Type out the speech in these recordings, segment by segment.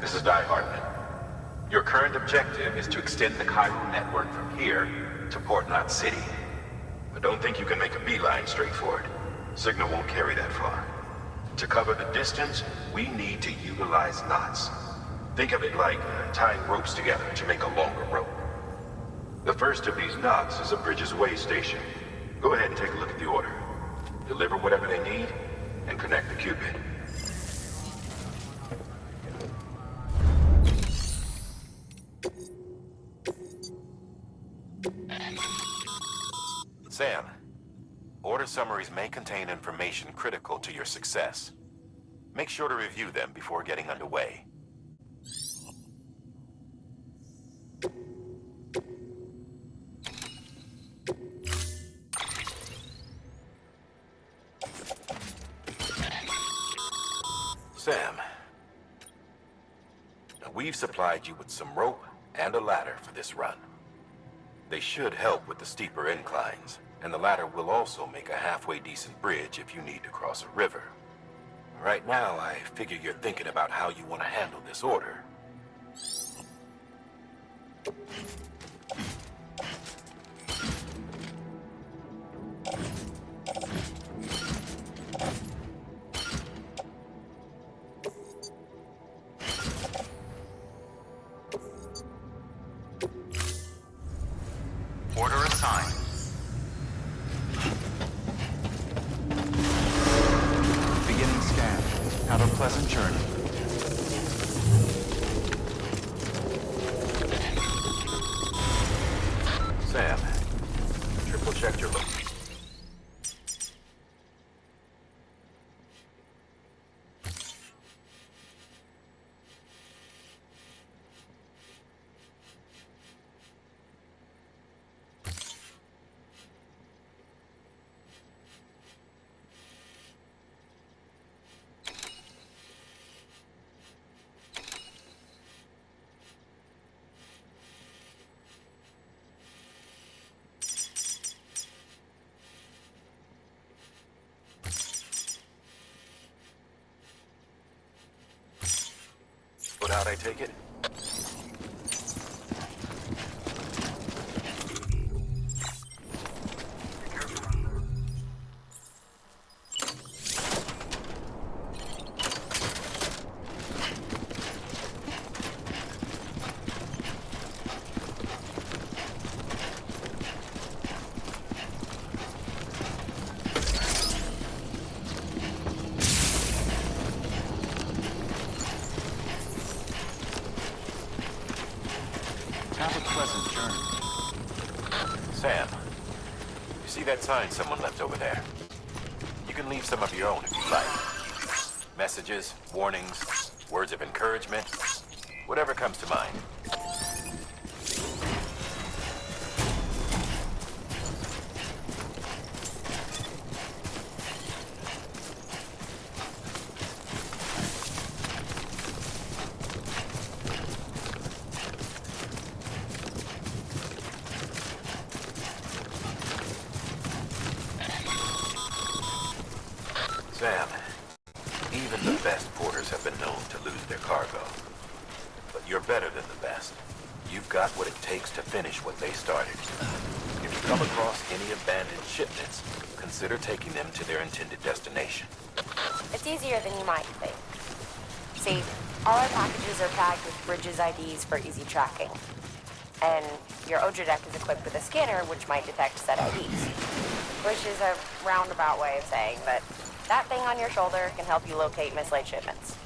This is Die Hartman. Your current objective is to extend the chiral network from here to Port City. But don't think you can make a beeline straight for it. Signal won't carry that far. To cover the distance, we need to utilize knots. Think of it like tying ropes together to make a longer rope. The first of these knots is a Bridges Way station. Go ahead and take a look at the order. Deliver whatever they need, and connect the Cupid. Sam, order summaries may contain information critical to your success. Make sure to review them before getting underway. Sam, we've supplied you with some rope and a ladder for this run. They should help with the steeper inclines, and the ladder will also make a halfway decent bridge if you need to cross a river. Right now, I figure you're thinking about how you want to handle this order. Order assigned. Beginning scan. Have a pleasant journey. Sam, triple check your look. Put out, I take it? Have a pleasant journey. Sam, you see that sign someone left over there? You can leave some of your own if you like. Messages, warnings, words of encouragement, whatever comes to mind. Sam, even the best porters have been known to lose their cargo. But you're better than the best. You've got what it takes to finish what they started. If you come across any abandoned shipments, consider taking them to their intended destination. It's easier than you might think. See, all our packages are tagged with Bridges IDs for easy tracking. And your Odra deck is equipped with a scanner which might detect set IDs. Which is a roundabout way of saying that that thing on your shoulder can help you locate mislaid shipments.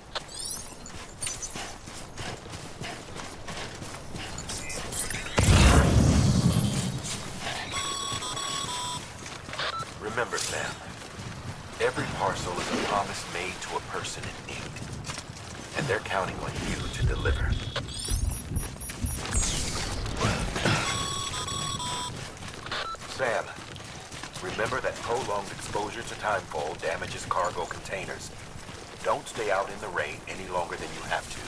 Remember, Sam, every parcel is a promise made to a person in need. And they're counting on you to deliver. Sam, remember that prolonged exposure to timefall damages cargo containers. Don't stay out in the rain any longer than you have to.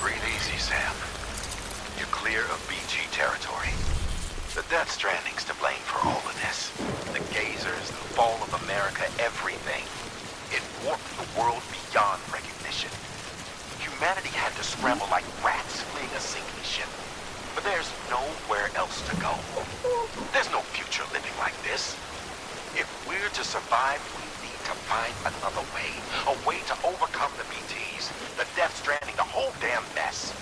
Breathe easy, Sam. You're clear of BG territory. The Death Stranding's to blame for all of this. The gazers, the fall of America, everything. It warped the world beyond recognition. Humanity had to scramble like rats fleeing a sinking ship. But there's nowhere else to go. There's no future living like this. If we're to survive, we need to find another way. A way to overcome the BTs, the Death Stranding, the whole damn mess.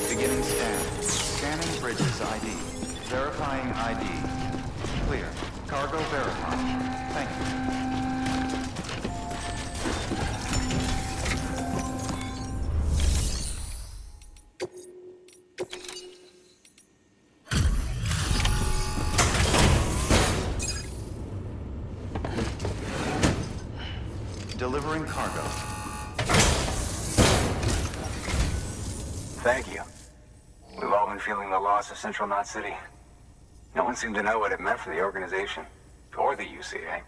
Beginning scan. Scanning bridges ID. Verifying ID. Clear. Cargo verified. Thank you. Delivering cargo. Thank you. We've all been feeling the loss of Central Knot City. No one seemed to know what it meant for the organization, or the UCA,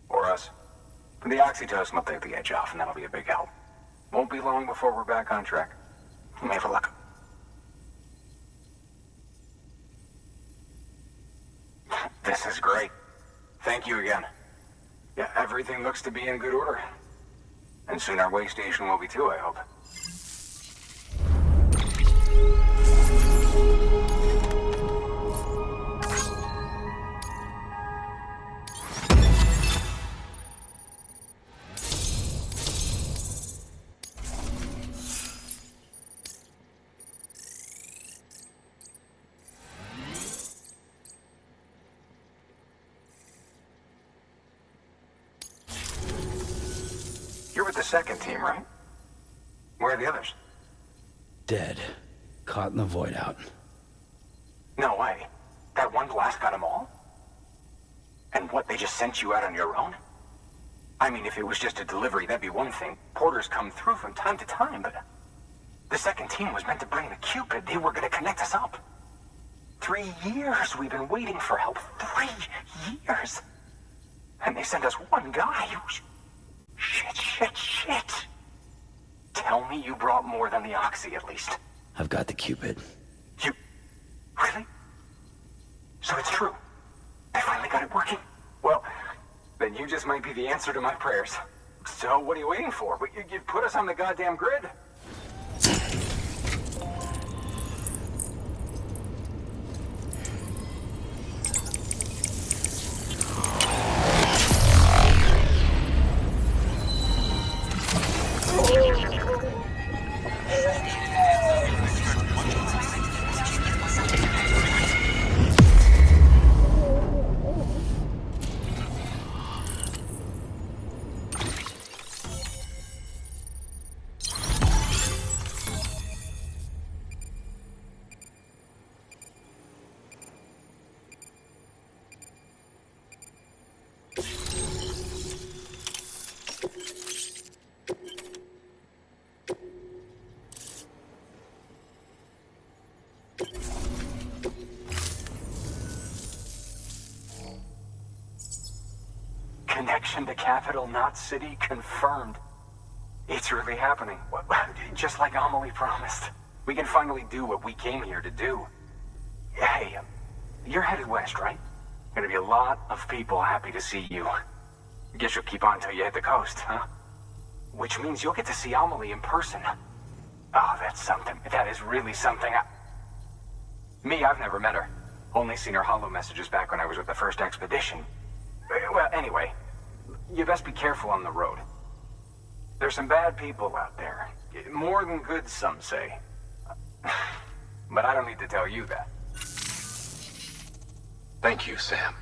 or us. But the oxytocin will take the edge off, and that'll be a big help. Won't be long before we're back on track. You may have a luck. This is great. Thank you again. Yeah, everything looks to be in good order. And soon our way station will be too, I hope. You're with the second team, right? Where are the others? Dead. Caught in the void out. No way. That one blast got them all? And what, they just sent you out on your own? I mean, if it was just a delivery, that'd be one thing. Porters come through from time to time, but... The second team was meant to bring the Cupid. They were gonna connect us up. 3 years we've been waiting for help. 3 years! And they sent us one guy. Shit. Tell me you brought more than the Oxy, at least. I've got the Cupid. You... Really? So it's true. I finally got it working. Well, then you just might be the answer to my prayers. So what are you waiting for? You put us on the goddamn grid. Connection to capital, not city, confirmed. It's really happening. Just like Amelie promised. We can finally do what we came here to do. Hey, you're headed west, right? Gonna be a lot of people happy to see you. Guess you'll keep on till you hit the coast, huh? Which means you'll get to see Amelie in person. Oh, that's something. That is really something. Me, I've never met her. Only seen her holo messages back when I was with the first expedition. Well, anyway, you best be careful on the road. There's some bad people out there. More than good, some say. But I don't need to tell you that. Thank you, Sam.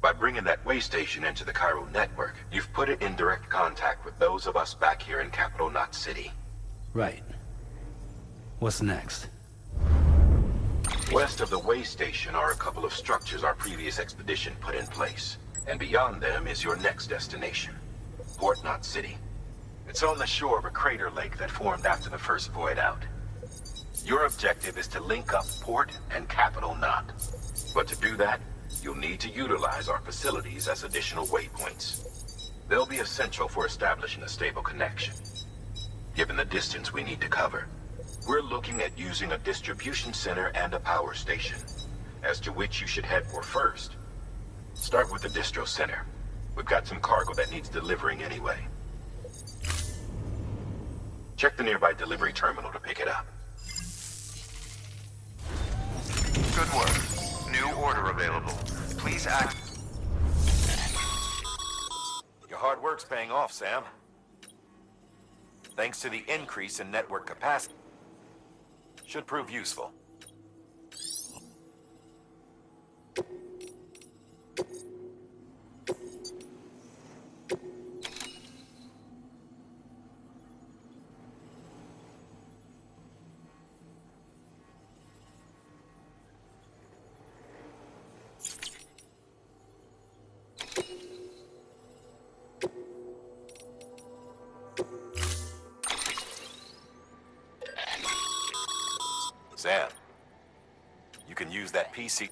By bringing that way station into the Cairo network, you've put it in direct contact with those of us back here in Capital Knot City. Right. What's next? West of the way station are a couple of structures our previous expedition put in place. And beyond them is your next destination, Port Knot City. It's on the shore of a crater lake that formed after the first void out. Your objective is to link up Port and Capital Knot. But to do that, you'll need to utilize our facilities as additional waypoints. They'll be essential for establishing a stable connection. Given the distance we need to cover, we're looking at using a distribution center and a power station, as to which you should head for first. Start with the distro center. We've got some cargo that needs delivering anyway. Check the nearby delivery terminal to pick it up. Good work. New order available. Please act. Your hard work's paying off, Sam. Thanks to the increase in network capacity. Should prove useful. Sam, you can use that PC.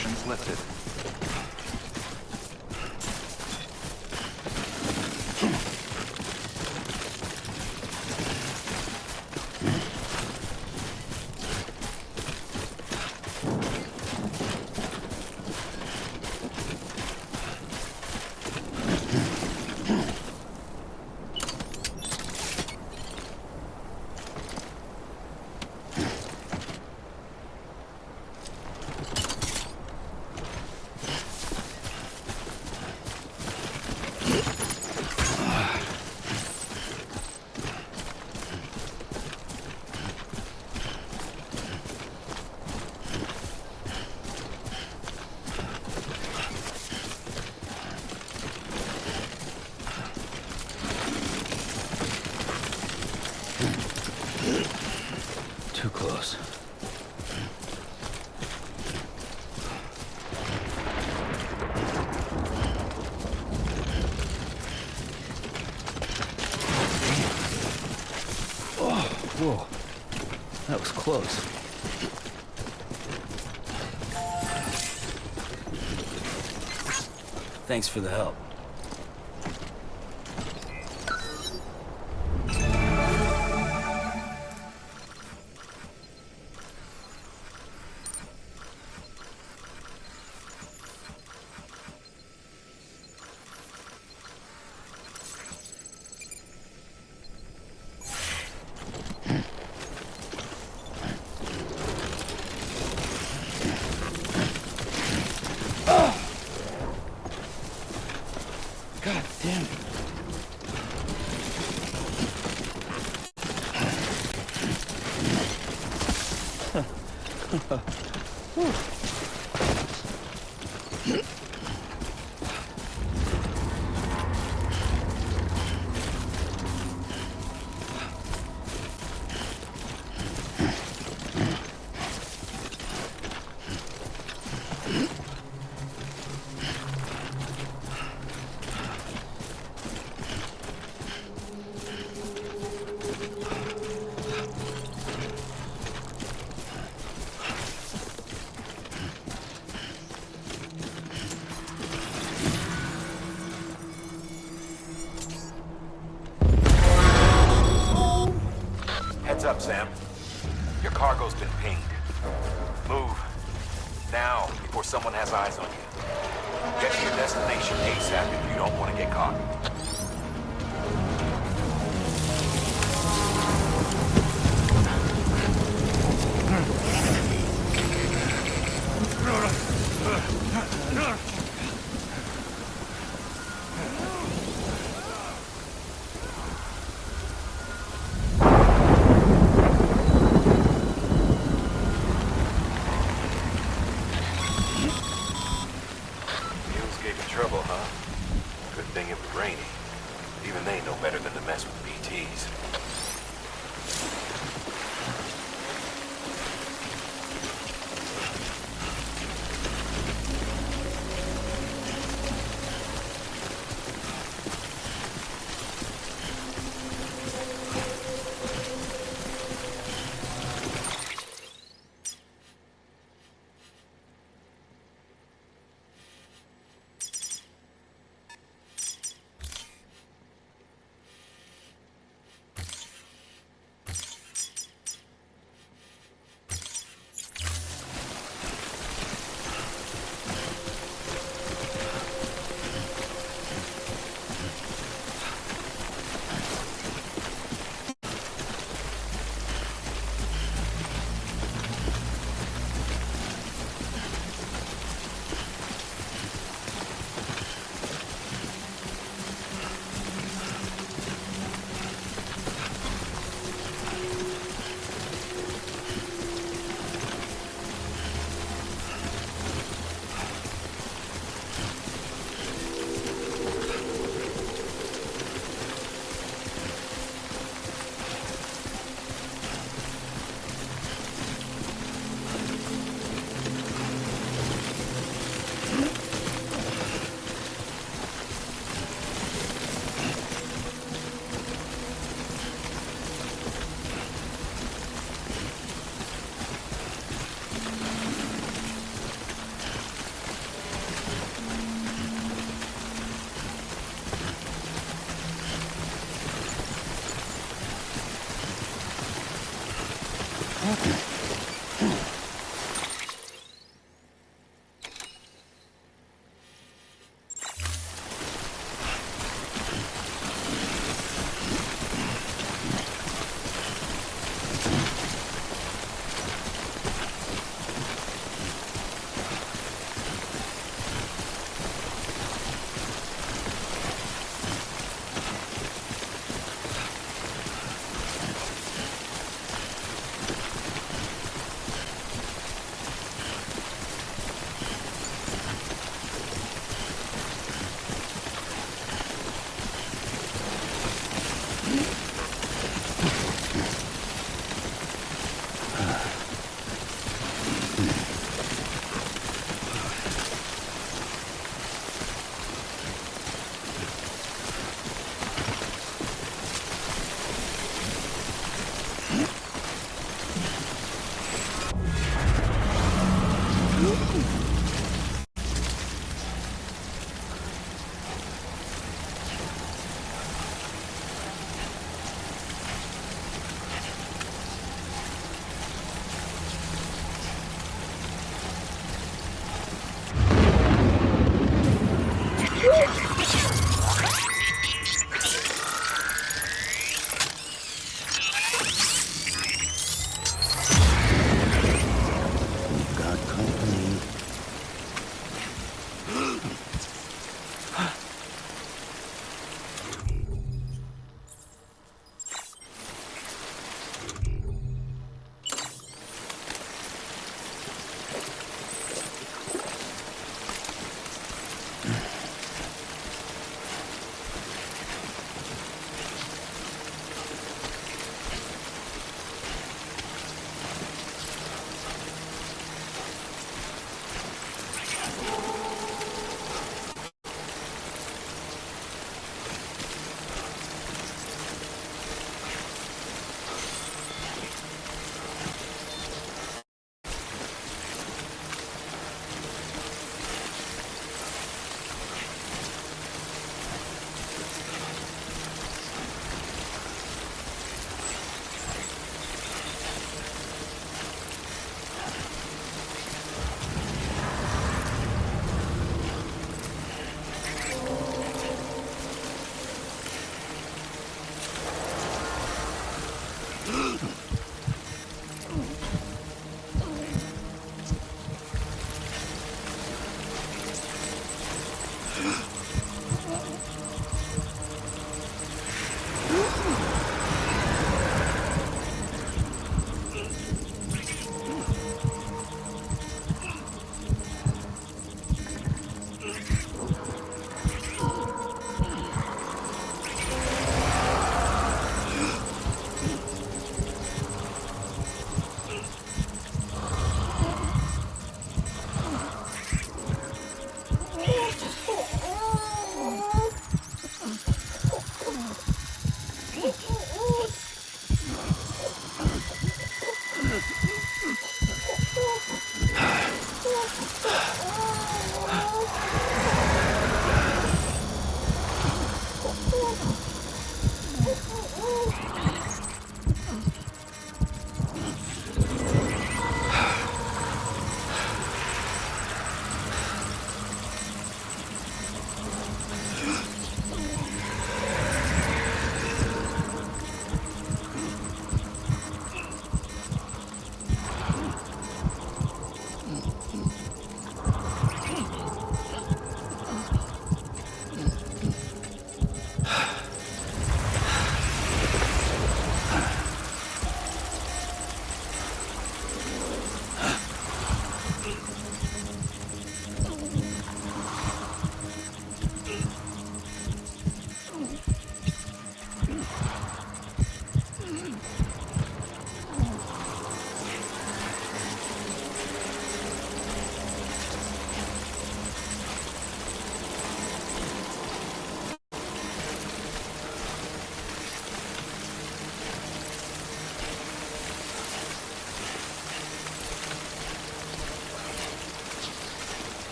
restrictions lifted. Too close. Oh, whoa. That was close. Thanks for the help. God damn it. Heads up, Sam. Your cargo's been pinged. Move. Now, before someone has eyes on you. Get to your destination ASAP if you don't want to get caught. Mules gave you trouble, huh? Good thing it was raining. Even they know better than to mess with BTs.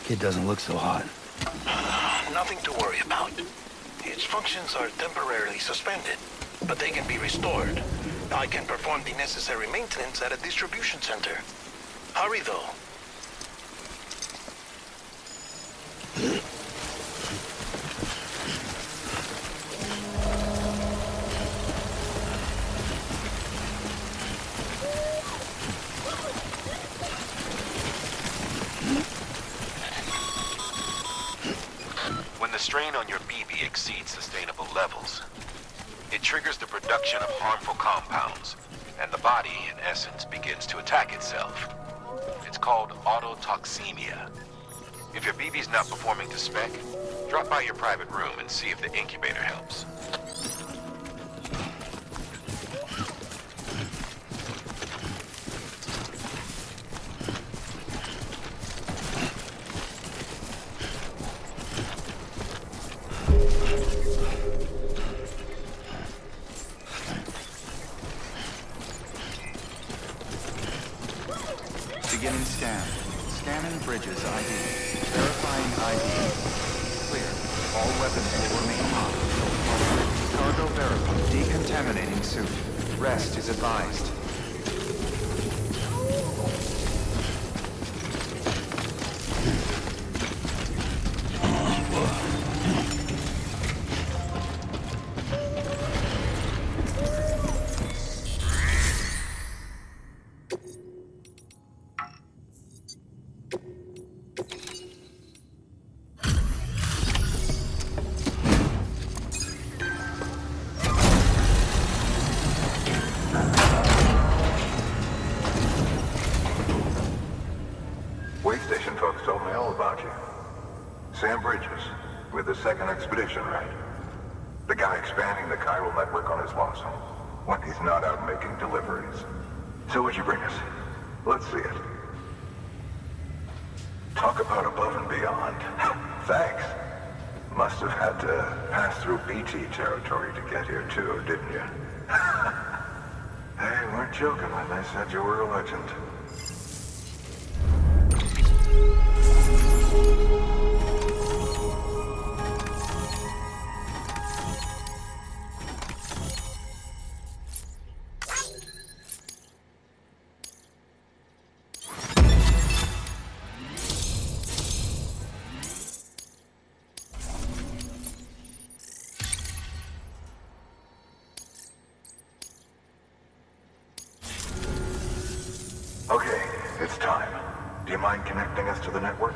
Kid doesn't look so hot. Nothing to worry about. Its functions are temporarily suspended, but they can be restored. I can perform the necessary maintenance at a distribution center. Hurry, though. When the strain on your BB exceeds sustainable levels, it triggers the production of harmful compounds, and the body, in essence, begins to attack itself. It's called autotoxemia. If your BB's not performing to spec, drop by your private room and see if the incubator helps. Beginning scan. Scanning bridges ID. Verifying ID. Clear. All weapons will remain hot. Cargo verified. Decontaminating suit. Rest is advised. Way station folks told me all about you. Sam Bridges, with the second expedition, right? The guy expanding the chiral network on his lonesome, when he's not out making deliveries. So what'd you bring us? Let's see it. Talk about above and beyond. Thanks. Must have had to pass through BT territory to get here too, didn't you? They weren't joking when they said you were a legend. Okay, it's time. Do you mind connecting us to the network?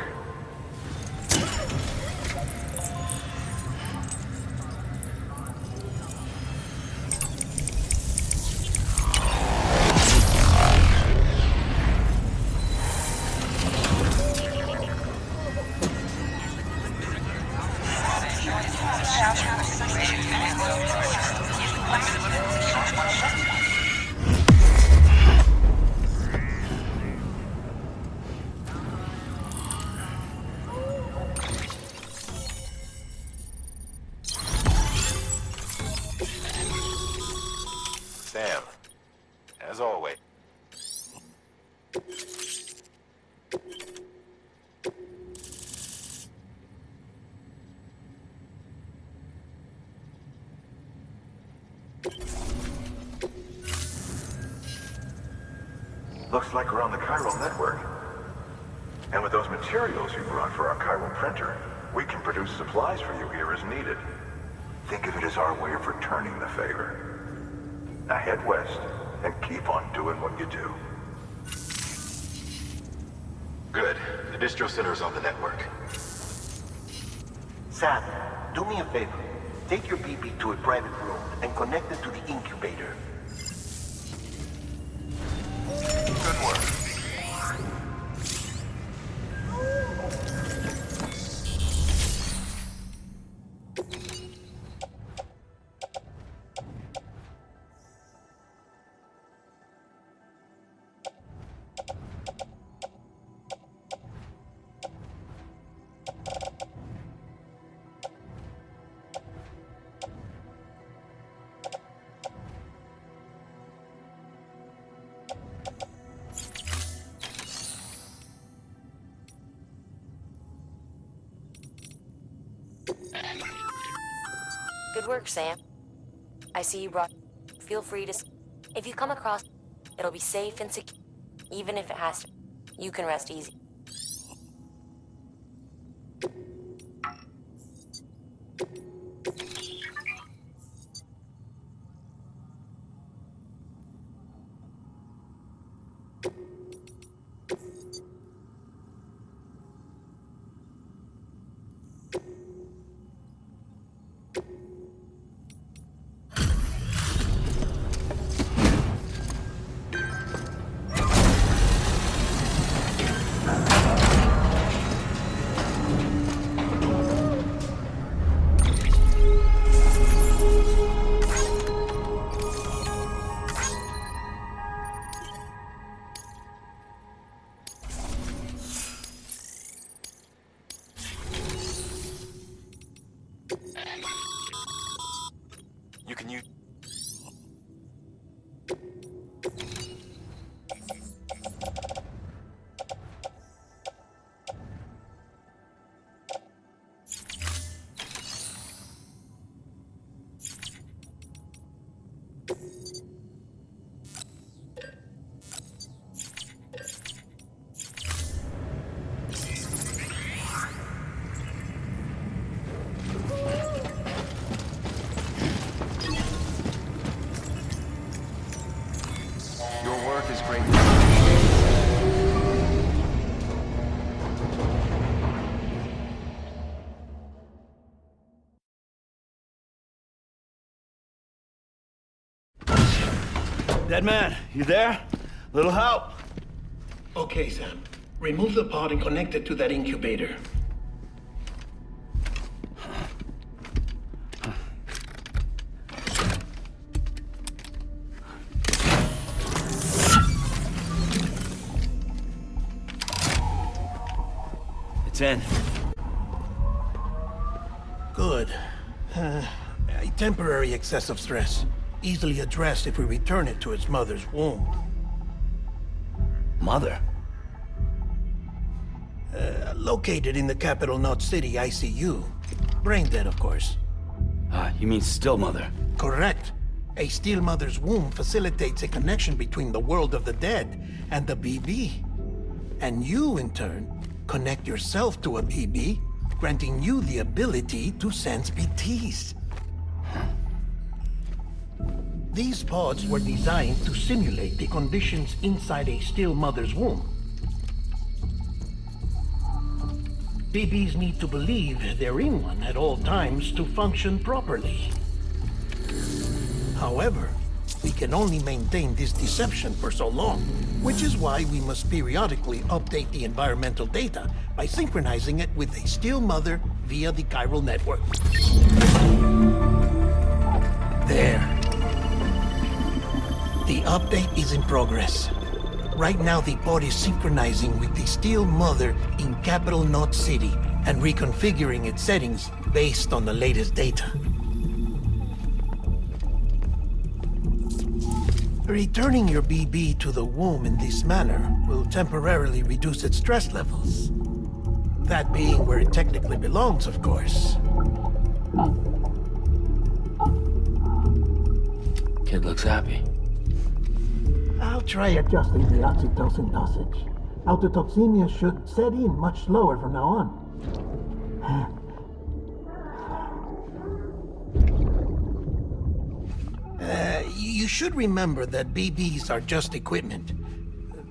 Sam, as always. Looks like we're on the chiral network. And with those materials you brought for our chiral printer, we can produce supplies for you here as needed. Think of it as our way of returning the favor. Now head west and keep on doing what you do. Good. The distro center is on the network. Sam, do me a favor. Take your BB to a private room and connect it to the incubator. Good work. Good work, Sam. I see you brought... Feel free to... If you come across... It'll be safe and secure. Even if it has to... You can rest easy. You can use... Your work is great. Dead man, you there? Little help? Okay, Sam. Remove the pod and connect it to that incubator. It's in. Good. A temporary excessive stress. Easily addressed if we return it to its mother's womb. Mother? Located in the capital Knot City ICU. Brain dead, of course. You mean still mother? Correct. A steel mother's womb facilitates a connection between the world of the dead and the BB. And you, in turn, connect yourself to a BB, granting you the ability to sense BTs. These pods were designed to simulate the conditions inside a still mother's womb. BBs need to believe they're in one at all times to function properly. However, we can only maintain this deception for so long, which is why we must periodically update the environmental data by synchronizing it with a still mother via the chiral network. There. The update is in progress. Right now, the pod is synchronizing with the Steel Mother in Capital Knot City and reconfiguring its settings based on the latest data. Returning your BB to the womb in this manner will temporarily reduce its stress levels. That being where it technically belongs, of course. Kid looks happy. I'll try adjusting the oxytocin dosage. Autotoxemia should set in much slower from now on. You should remember that BBs are just equipment.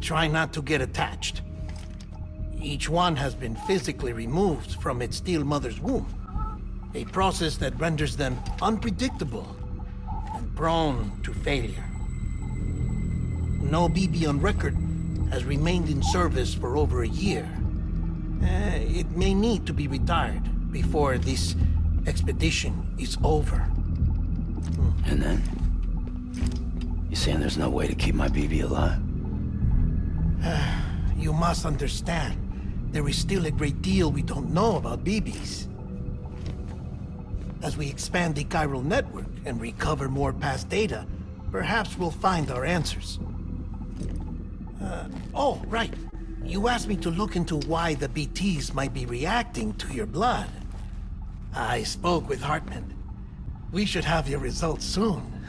Try not to get attached. Each one has been physically removed from its steel mother's womb. A process that renders them unpredictable and prone to failure. No BB on record has remained in service for over a year. It may need to be retired before this expedition is over. And then? You saying there's no way to keep my BB alive? You must understand, there is still a great deal we don't know about BBs. As we expand the chiral network and recover more past data, perhaps we'll find our answers. Oh, right. You asked me to look into why the BTs might be reacting to your blood. I spoke with Hartman. We should have your results soon.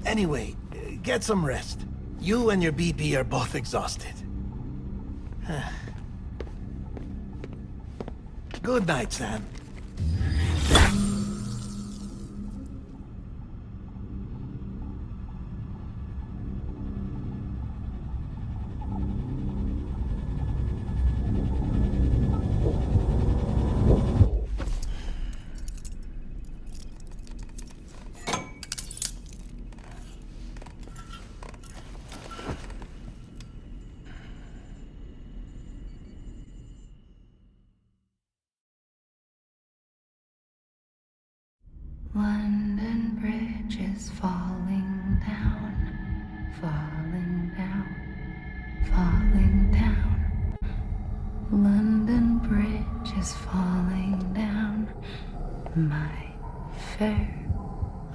Anyway, get some rest. You and your BB are both exhausted. Good night, Sam. London Bridge is falling down, falling down, falling down. London Bridge is falling down, my fair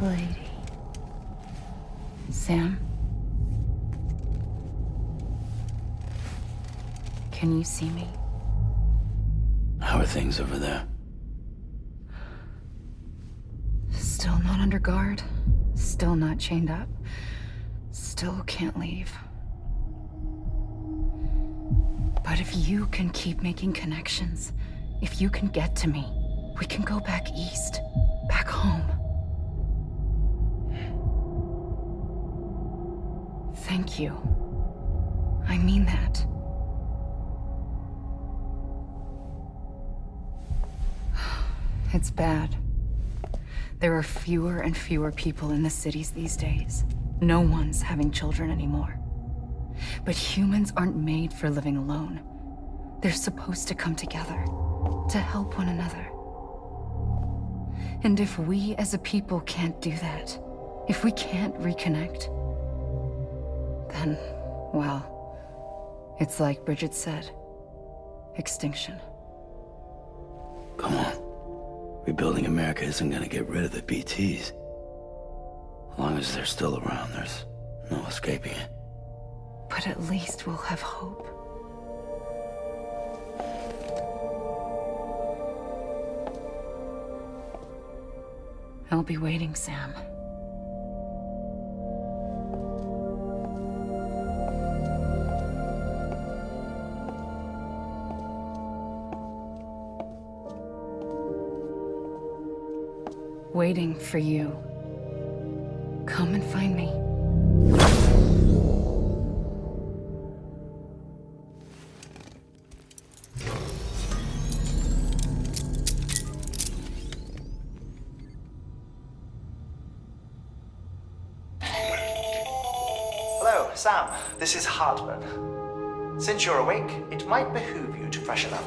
lady. Sam? Can you see me? How are things over there? Still not under guard, still not chained up, still can't leave. But if you can keep making connections, if you can get to me, we can go back east, back home. Thank you. I mean that. It's bad. There are fewer and fewer people in the cities these days. No one's having children anymore. But humans aren't made for living alone. They're supposed to come together, to help one another. And if we as a people can't do that, if we can't reconnect, then, well, it's like Bridget said, extinction. Come on. Rebuilding America isn't gonna get rid of the BTs. As long as they're still around, there's no escaping it. But at least we'll have hope. I'll be waiting, Sam. Waiting for you. Come and find me. Hello, Sam. This is Hartman. Since you're awake, it might behoove you to freshen up.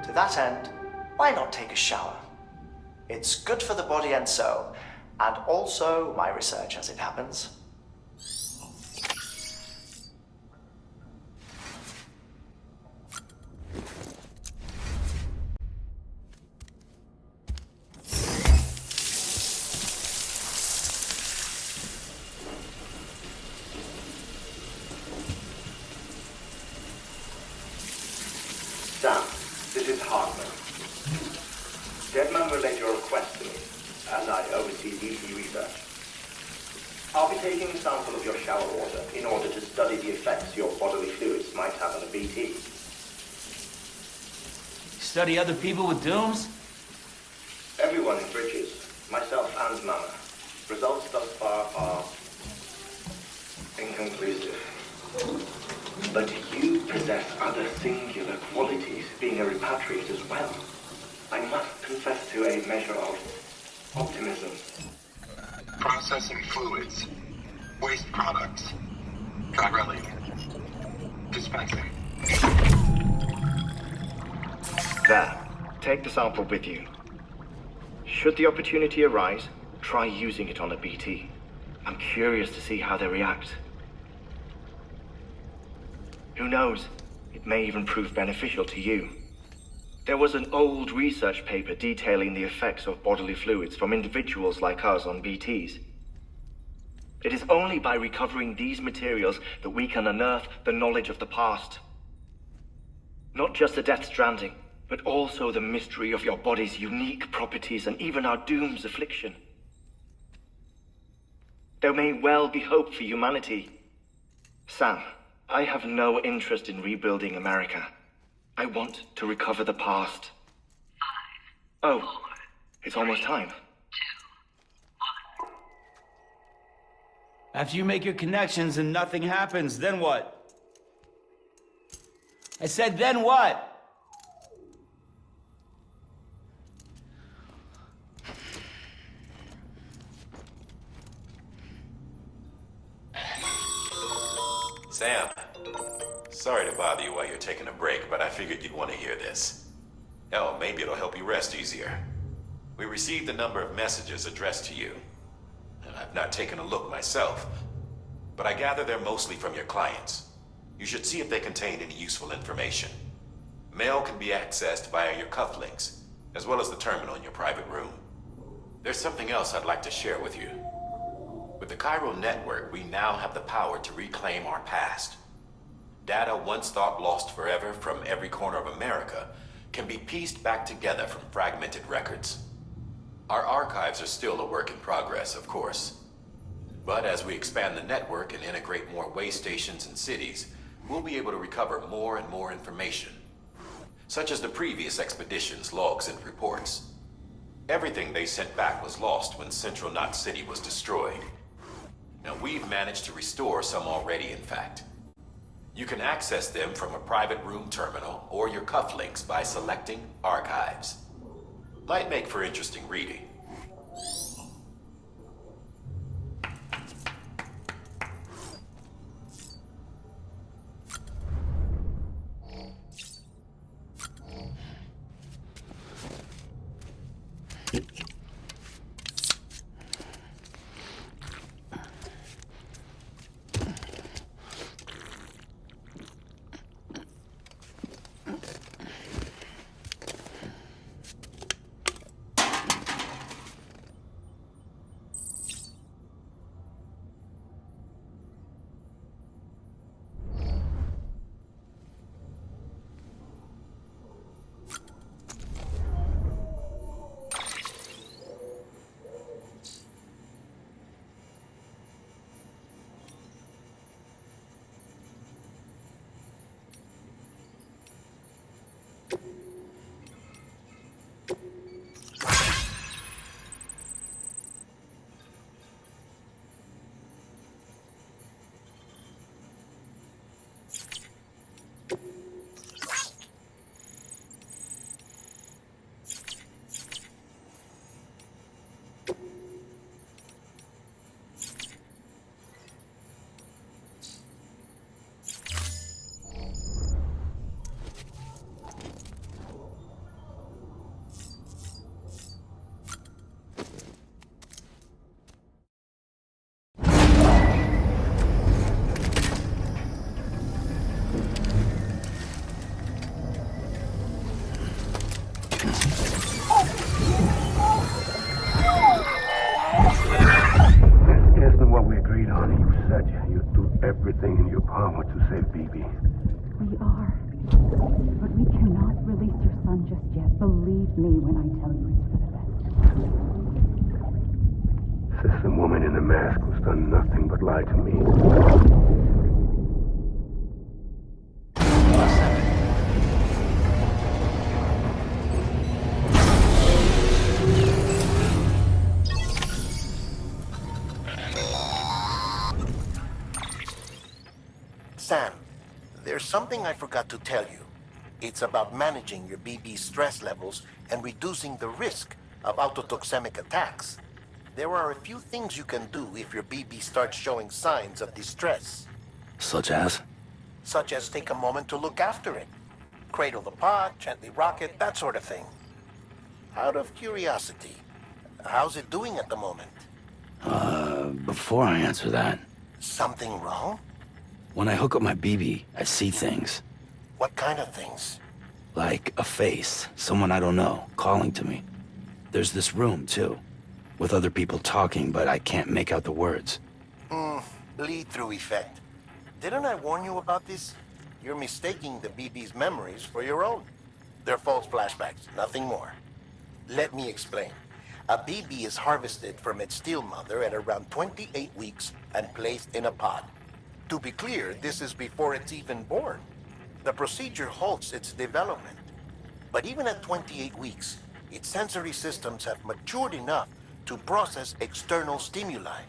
To that end, why not take a shower? It's good for the body and soul, and also my research as it happens. Sam, this is Hartman. Deadman relayed your request to me, and I oversee BT research. I'll be taking a sample of your shower water in order to study the effects your bodily fluids might have on a BT. Study other people with dooms? Everyone in Bridges, myself and Mama. Results thus far are inconclusive. But you possess other singular qualities, being a repatriate as well. I must confess to a measure of optimism. Processing fluids. Waste products. Chirelli. Dispensing. There. Take the sample with you. Should the opportunity arise, try using it on a BT. I'm curious to see how they react. Who knows? It may even prove beneficial to you. There was an old research paper detailing the effects of bodily fluids from individuals like us on BTs. It is only by recovering these materials that we can unearth the knowledge of the past. Not just the Death Stranding, but also the mystery of your body's unique properties and even our doom's affliction. There may well be hope for humanity. Sam, I have no interest in rebuilding America. I want to recover the past. 5, 4, oh, it's almost time. 2, 1. After you make your connections and nothing happens, then what? I said, then what? Sam, sorry to bother you while you're taking a break, but I figured you'd want to hear this. Hell, maybe it'll help you rest easier. We received a number of messages addressed to you, and I've not taken a look myself, but I gather they're mostly from your clients. You should see if they contain any useful information. Mail can be accessed via your cufflinks, as well as the terminal in your private room. There's something else I'd like to share with you. With the Chiral Network, we now have the power to reclaim our past. Data once thought lost forever from every corner of America can be pieced back together from fragmented records. Our archives are still a work in progress, of course. But as we expand the network and integrate more way stations and cities, we'll be able to recover more and more information, such as the previous expedition's logs and reports. Everything they sent back was lost when Central Knot City was destroyed. Now, we've managed to restore some already, in fact. You can access them from a private room terminal or your cufflinks by selecting Archives. Might make for interesting reading. Everything in your power to save BB. We are. But we cannot release your son just yet. Believe me when I tell you it's for the best. Says the woman in the mask who's done nothing but lie to me. Sam, there's something I forgot to tell you. It's about managing your BB stress levels and reducing the risk of autotoxemic attacks. There are a few things you can do if your BB starts showing signs of distress. Such as? Such as take a moment to look after it. Cradle the pot, gently rock it, that sort of thing. Out of curiosity, how's it doing at the moment? Before I answer that... Something wrong? When I hook up my BB, I see things. What kind of things? Like a face, someone I don't know, calling to me. There's this room, too, with other people talking, but I can't make out the words. Bleed-through effect. Didn't I warn you about this? You're mistaking the BB's memories for your own. They're false flashbacks, nothing more. Let me explain. A BB is harvested from its steel mother at around 28 weeks and placed in a pod. To be clear, this is before it's even born. The procedure halts its development. But even at 28 weeks, its sensory systems have matured enough to process external stimuli.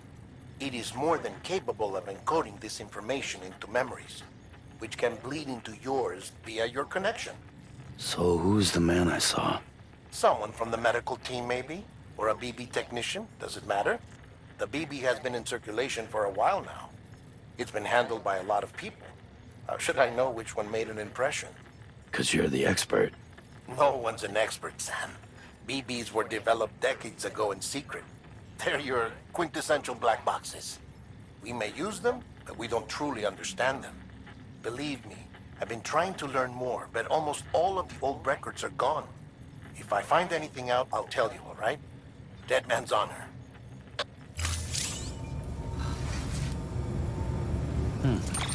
It is more than capable of encoding this information into memories, which can bleed into yours via your connection. So who's the man I saw? Someone from the medical team, maybe? Or a BB technician? Does it matter? The BB has been in circulation for a while now. It's been handled by a lot of people. How should I know which one made an impression? 'Cause you're the expert. No one's an expert, Sam. BBs were developed decades ago in secret. They're your quintessential black boxes. We may use them, but we don't truly understand them. Believe me, I've been trying to learn more, but almost all of the old records are gone. If I find anything out, I'll tell you, all right? Dead man's honor. Hmm.